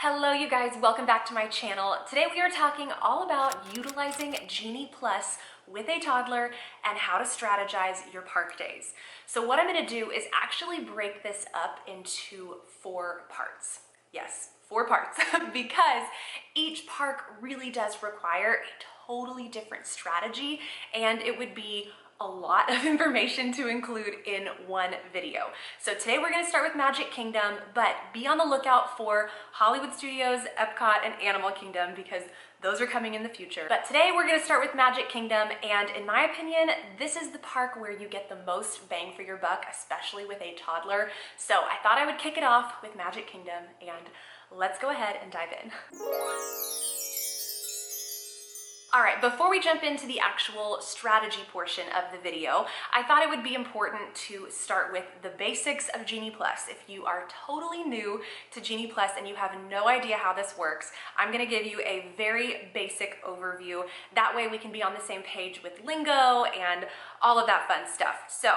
Hello you guys, welcome back to my channel. Today we are talking all about utilizing Genie Plus with a toddler and how to strategize your park days. So what I'm going to do is actually break this up into 4 parts. Yes, 4 parts because each park really does require a totally different strategy, and it would be a lot of information to include in one video. So today we're going to start with Magic Kingdom, but be on the lookout for Hollywood Studios, Epcot, and Animal Kingdom because those are coming in the future. But today we're going to start with Magic Kingdom, and in my opinion, this is the park where you get the most bang for your buck, especially with a toddler. So I thought I would kick it off with Magic Kingdom, and let's go ahead and dive in. All right, before we jump into the actual strategy portion of the video, I thought it would be important to start with the basics of Genie Plus. If you are totally new to Genie Plus and you have no idea how this works, I'm gonna give you a very basic overview. That way we can be on the same page with lingo and all of that fun stuff. So,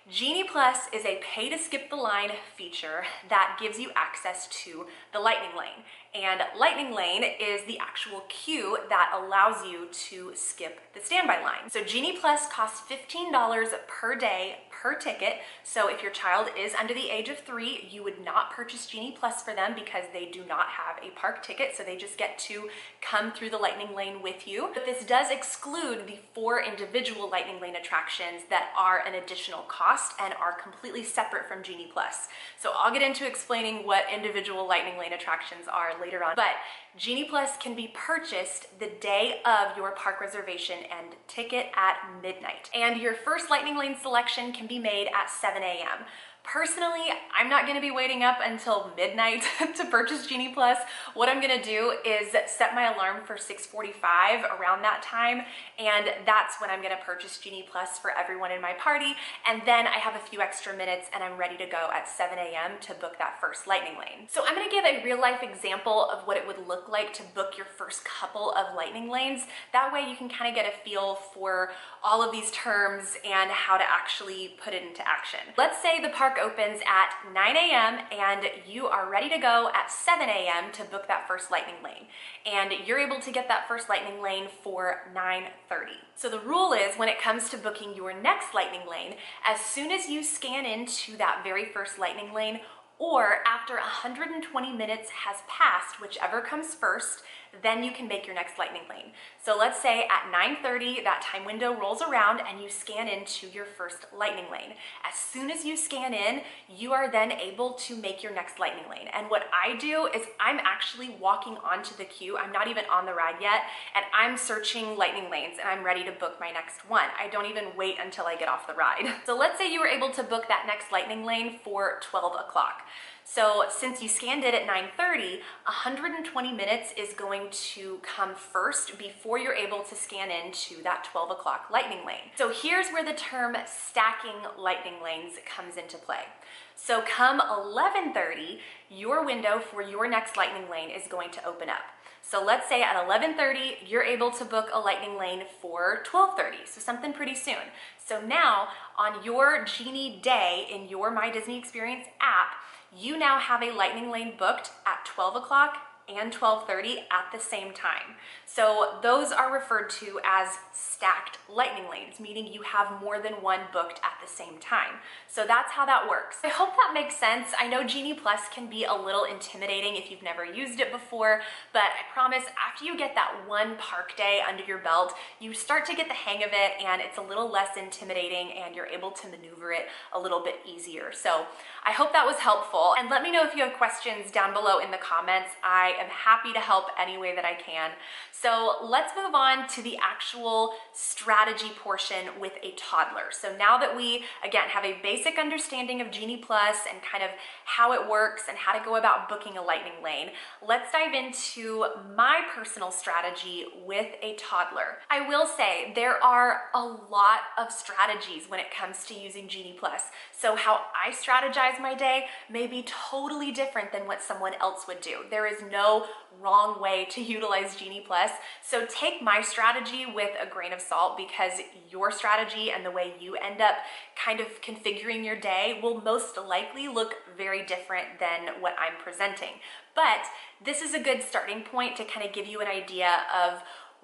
Genie Plus is a pay to skip the line feature that gives you access to the Lightning Lane. And Lightning Lane is the actual queue that allows you to skip the standby line. So Genie Plus costs $15 per day per ticket. So if your child is under the age of 3, you would not purchase Genie Plus for them because they do not have a park ticket. So they just get to come through the Lightning Lane with you. But this does exclude the 4 individual Lightning Lane attractions that are an additional cost and are completely separate from Genie Plus. So I'll get into explaining what individual Lightning Lane attractions are later on. But Genie Plus can be purchased the day of your park reservation and ticket at midnight. And your first Lightning Lane selection can be made at 7 a.m. Personally, I'm not gonna be waiting up until midnight to purchase Genie Plus. What I'm gonna do is set my alarm for 6:45 around that time, and that's when I'm gonna purchase Genie Plus for everyone in my party, and then I have a few extra minutes and I'm ready to go at 7 a.m. to book that first Lightning Lane. So I'm gonna give a real life example of what it would look like to book your first couple of Lightning Lanes. That way you can kind of get a feel for all of these terms and how to actually put it into action. Let's say the park opens at 9 a.m. and you are ready to go at 7 a.m. to book that first Lightning Lane. And you're able to get that first Lightning Lane for 9:30. So the rule is when it comes to booking your next Lightning Lane, as soon as you scan into that very first Lightning Lane, or after 120 minutes has passed, whichever comes first, then you can make your next Lightning Lane. So let's say at 9:30, that time window rolls around and you scan into your first Lightning Lane. As soon as you scan in, you are then able to make your next Lightning Lane. And what I do is I'm actually walking onto the queue. I'm not even on the ride yet, and I'm searching Lightning Lanes and I'm ready to book my next one. I don't even wait until I get off the ride. So let's say you were able to book that next Lightning Lane for 12 o'clock. So since you scanned it at 9:30, 120 minutes is going to come first before you're able to scan into that 12 o'clock Lightning Lane. So here's where the term stacking Lightning Lanes comes into play. So come 11:30, your window for your next Lightning Lane is going to open up. So let's say at 11:30, you're able to book a Lightning Lane for 12:30, so something pretty soon. So now on your Genie day in your My Disney Experience app, you now have a Lightning Lane booked at 12 o'clock and 12:30 at the same time. So those are referred to as stacked Lightning Lanes, meaning you have more than one booked at the same time. So that's how that works. I hope that makes sense. I know Genie Plus can be a little intimidating if you've never used it before, but I promise after you get that one park day under your belt, you start to get the hang of it and it's a little less intimidating and you're able to maneuver it a little bit easier. So I hope that was helpful, and let me know if you have questions down below in the comments. I am happy to help any way that I can. So let's move on to the actual strategy portion with a toddler. So now that we, again, have a basic understanding of Genie Plus and kind of how it works and how to go about booking a Lightning Lane, let's dive into my personal strategy with a toddler. I will say there are a lot of strategies when it comes to using Genie Plus. So how I strategize my day may be totally different than what someone else would do. There is no no wrong way to utilize Genie Plus. So take my strategy with a grain of salt, because your strategy and the way you end up kind of configuring your day will most likely look very different than what I'm presenting. But this is a good starting point to kind of give you an idea of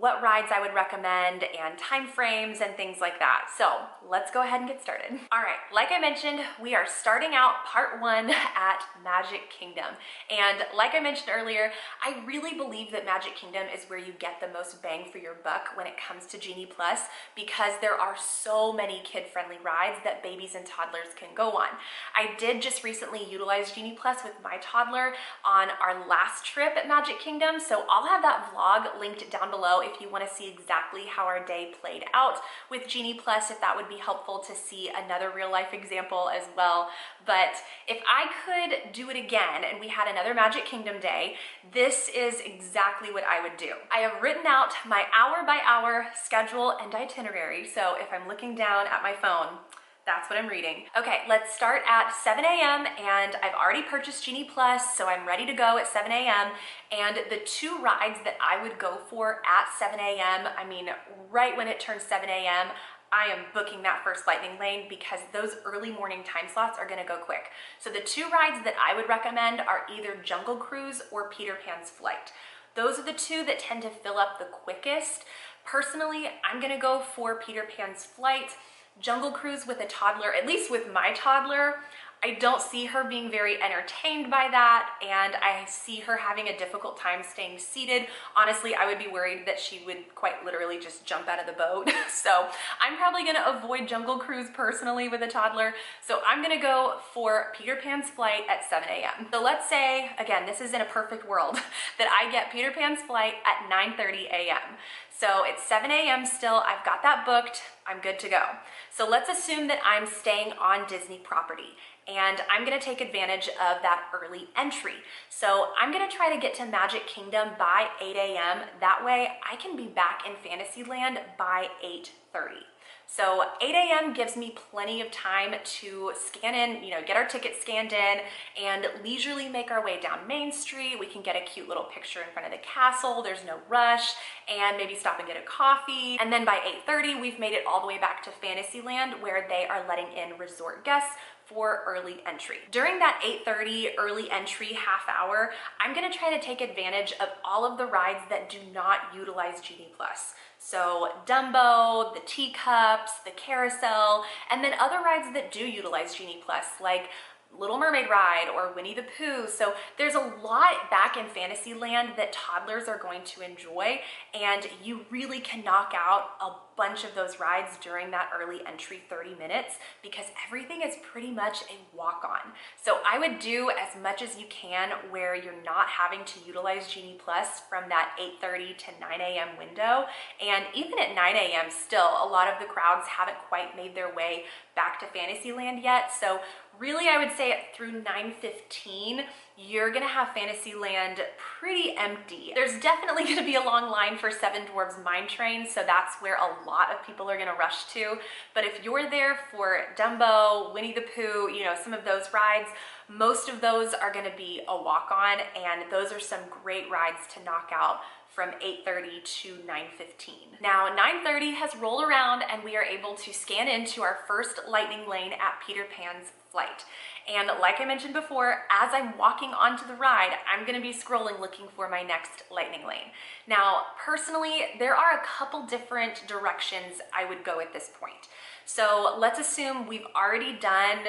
what rides I would recommend and time frames and things like that. So let's go ahead and get started. All right, like I mentioned, we are starting out part 1 at Magic Kingdom. And like I mentioned earlier, I really believe that Magic Kingdom is where you get the most bang for your buck when it comes to Genie Plus, because there are so many kid-friendly rides that babies and toddlers can go on. I did just recently utilize Genie Plus with my toddler on our last trip at Magic Kingdom, so I'll have that vlog linked down below if you want to see exactly how our day played out with Genie Plus, if that would be helpful to see another real life example as well. But if I could do it again and we had another Magic Kingdom day, this is exactly what I would do. I have written out my hour by hour schedule and itinerary. So if I'm looking down at my phone, that's what I'm reading. Okay, let's start at 7 a.m. and I've already purchased Genie Plus, so I'm ready to go at 7 a.m. And the 2 rides that I would go for at 7 a.m., I mean, right when it turns 7 a.m., I am booking that first lightning lane, because those early morning time slots are gonna go quick. So the 2 rides that I would recommend are either Jungle Cruise or Peter Pan's Flight. Those are the 2 that tend to fill up the quickest. Personally, I'm gonna go for Peter Pan's Flight. Jungle Cruise with a toddler, at least with my toddler, I don't see her being very entertained by that, and I see her having a difficult time staying seated. Honestly, I would be worried that she would quite literally just jump out of the boat. So I'm probably gonna avoid Jungle Cruise personally with a toddler. So I'm gonna go for Peter Pan's Flight at 7 a.m. So let's say, again, this is in a perfect world, that I get Peter Pan's Flight at 9:30 a.m. So it's 7 a.m. still, I've got that booked, I'm good to go. So let's assume that I'm staying on Disney property, and I'm gonna take advantage of that early entry. So I'm gonna try to get to Magic Kingdom by 8 a.m. That way I can be back in Fantasyland by 8:30. So 8 a.m. gives me plenty of time to scan in, get our tickets scanned in and leisurely make our way down Main Street. We can get a cute little picture in front of the castle. There's no rush, and maybe stop and get a coffee. And then by 8:30, we've made it all the way back to Fantasyland, where they are letting in resort guests for early entry. During that 8:30 early entry half hour, I'm gonna try to take advantage of all of the rides that do not utilize Genie Plus. So Dumbo, the teacups, the carousel, and then other rides that do utilize Genie Plus, like Little Mermaid ride or Winnie the Pooh. So there's a lot back in Fantasyland that toddlers are going to enjoy, and you really can knock out a bunch of those rides during that early entry 30 minutes, because everything is pretty much a walk-on. So I would do as much as you can where you're not having to utilize Genie Plus from that 8:30 to 9 a.m. window. And even at 9 a.m. still, a lot of the crowds haven't quite made their way back to Fantasyland yet. So really, I would say through 9:15, you're gonna have Fantasyland pretty empty. There's definitely gonna be a long line for Seven Dwarfs Mine Train, so that's where a lot of people are gonna rush to. But if you're there for Dumbo, Winnie the Pooh, some of those rides, most of those are gonna be a walk-on, and those are some great rides to knock out from 8:30 to 9:15. Now 9:30 has rolled around and we are able to scan into our first lightning lane at Peter Pan's Flight. And like I mentioned before, as I'm walking onto the ride, I'm gonna be scrolling looking for my next lightning lane. Now, personally, there are a couple different directions I would go at this point. So let's assume we've already done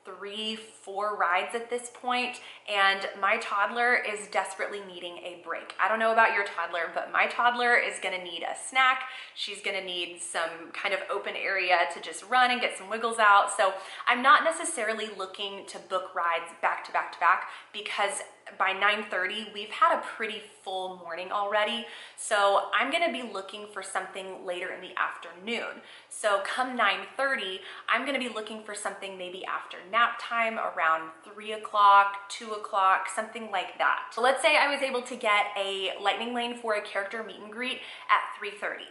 3-4 rides at this point, and my toddler is desperately needing a break. I don't know about your toddler, but my toddler is gonna need a snack. She's gonna need some kind of open area to just run and get some wiggles out. So I'm not necessarily looking to book rides back to back to back, because by 9:30, we've had a pretty full morning already. So I'm gonna be looking for something later in the afternoon. So come 9:30, I'm gonna be looking for something maybe after nap time, around 3 o'clock, 2 o'clock, something like that. So let's say I was able to get a lightning lane for a character meet and greet at 3:30.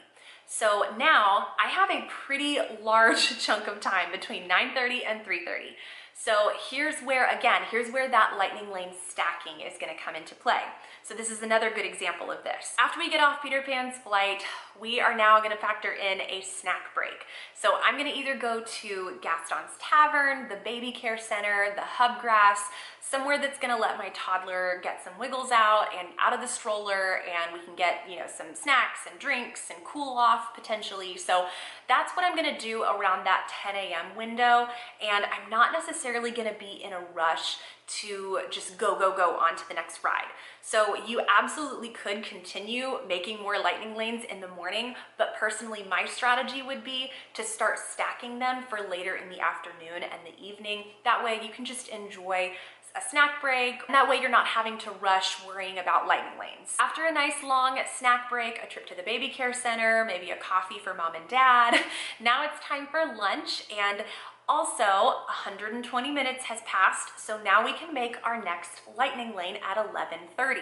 So now I have a pretty large chunk of time between 9:30 and 3:30. So here's where that lightning lane stacking is going to come into play. So this is another good example of this. After we get off Peter Pan's flight, we are now going to factor in a snack break. So I'm going to either go to Gaston's Tavern, the baby care center, the Hubgrass, somewhere that's going to let my toddler get some wiggles out and out of the stroller, and we can get, you know, some snacks and drinks and cool off potentially. So that's what I'm going to do around that 10 a.m. window, and I'm not necessarily going to be in a rush to just go on to the next ride. So you absolutely could continue making more lightning lanes in the morning, but personally my strategy would be to start stacking them for later in the afternoon and the evening. That way you can just enjoy a snack break, and that way you're not having to rush worrying about lightning lanes. After a nice long snack break, a trip to the baby care center, maybe a coffee for mom and dad, now it's time for lunch, and also 120 minutes has passed, so now we can make our next lightning lane at 11:30.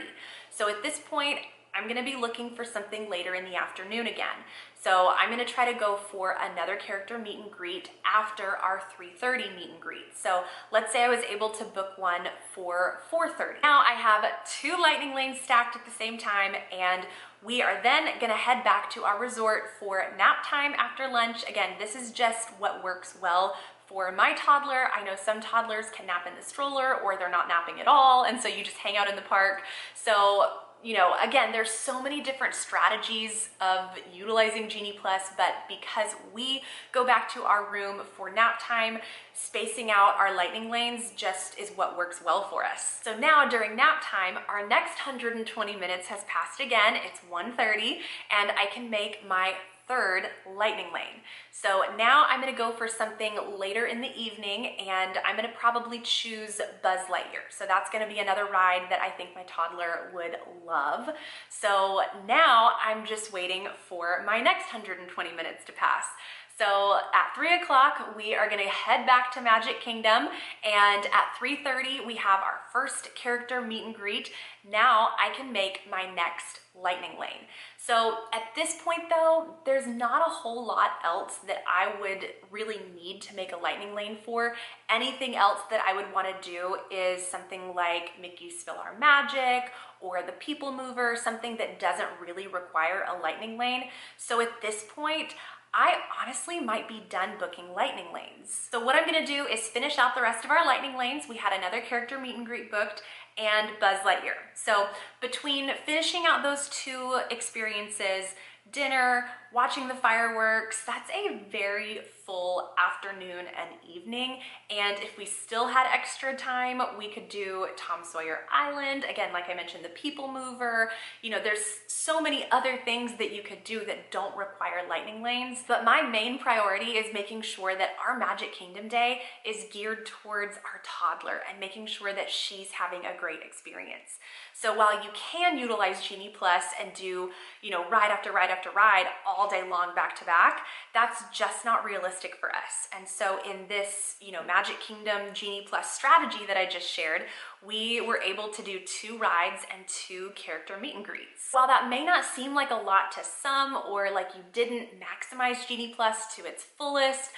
So at this point, I'm gonna be looking for something later in the afternoon again. So I'm gonna try to go for another character meet and greet after our 3:30 meet and greet. So let's say I was able to book one for 4:30. Now I have 2 lightning lanes stacked at the same time, and we are then gonna head back to our resort for nap time after lunch. Again, this is just what works well for my toddler. I know some toddlers can nap in the stroller or they're not napping at all, and so you just hang out in the park. So, you know, again, there's so many different strategies of utilizing Genie Plus, but because we go back to our room for nap time, spacing out our lightning lanes just is what works well for us. So now during nap time, our next 120 minutes has passed again. It's 1:30, and I can make my 3rd lightning lane. So now I'm gonna go for something later in the evening, and I'm gonna probably choose Buzz Lightyear. So that's gonna be another ride that I think my toddler would love. So now I'm just waiting for my next 120 minutes to pass. So at 3 o'clock, we are gonna head back to Magic Kingdom, and at 3:30, we have our first character meet and greet. Now I can make my next lightning lane. So at this point though, there's not a whole lot else that I would really need to make a lightning lane for. Anything else that I would wanna do is something like Mickey's Spill Our Magic or the People Mover, something that doesn't really require a lightning lane. So at this point, I honestly might be done booking lightning lanes. So what I'm gonna do is finish out the rest of our lightning lanes. We had another character meet and greet booked and Buzz Lightyear. So between finishing out those 2 experiences, dinner, watching the fireworks, that's a very full afternoon and evening. And if we still had extra time, we could do Tom Sawyer Island. Again, like I mentioned, the People Mover. You know, there's so many other things that you could do that don't require lightning lanes. But my main priority is making sure that our Magic Kingdom day is geared towards our toddler and making sure that she's having a great experience. So while you can utilize Genie Plus and do, you know, ride after ride after ride all day long back to back, that's just not realistic for us. And so in this, you know, Magic Kingdom Genie Plus strategy that I just shared, we were able to do 2 rides and 2 character meet and greets. While that may not seem like a lot to some, or like you didn't maximize Genie Plus to its fullest,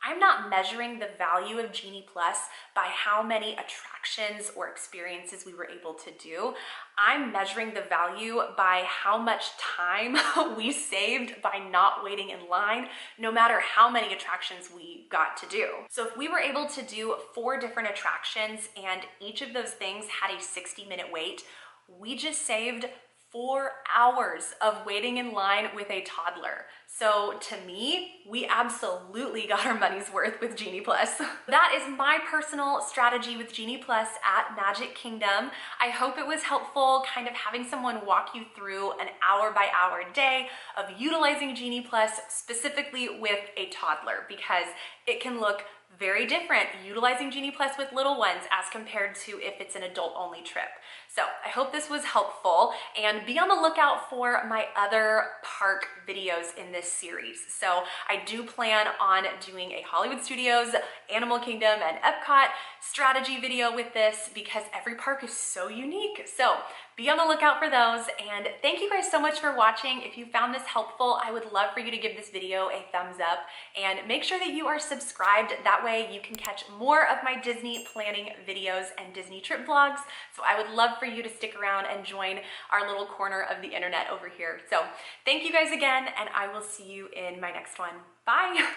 I'm not measuring the value of Genie Plus by how many attractions or experiences we were able to do. I'm measuring the value by how much time we saved by not waiting in line, no matter how many attractions we got to do. So if we were able to do 4 different attractions and each of those things had a 60-minute wait, we just saved 4 hours of waiting in line with a toddler. So to me, we absolutely got our money's worth with Genie Plus. That is my personal strategy with Genie Plus at Magic Kingdom. I hope it was helpful, kind of having someone walk you through an hour-by-hour day of utilizing Genie Plus, specifically with a toddler, because it can look very different utilizing Genie Plus with little ones as compared to if it's an adult-only trip. So I hope this was helpful, and be on the lookout for my other park videos in this series. So I do plan on doing a Hollywood Studios, Animal Kingdom, and Epcot strategy video with this because every park is so unique. So be on the lookout for those, and thank you guys so much for watching. If you found this helpful, I would love for you to give this video a thumbs up and make sure that you are subscribed. That way you can catch more of my Disney planning videos and Disney trip vlogs. So I would love for you to stick around and join our little corner of the internet over here. So thank you guys again, and I will see you in my next one. Bye.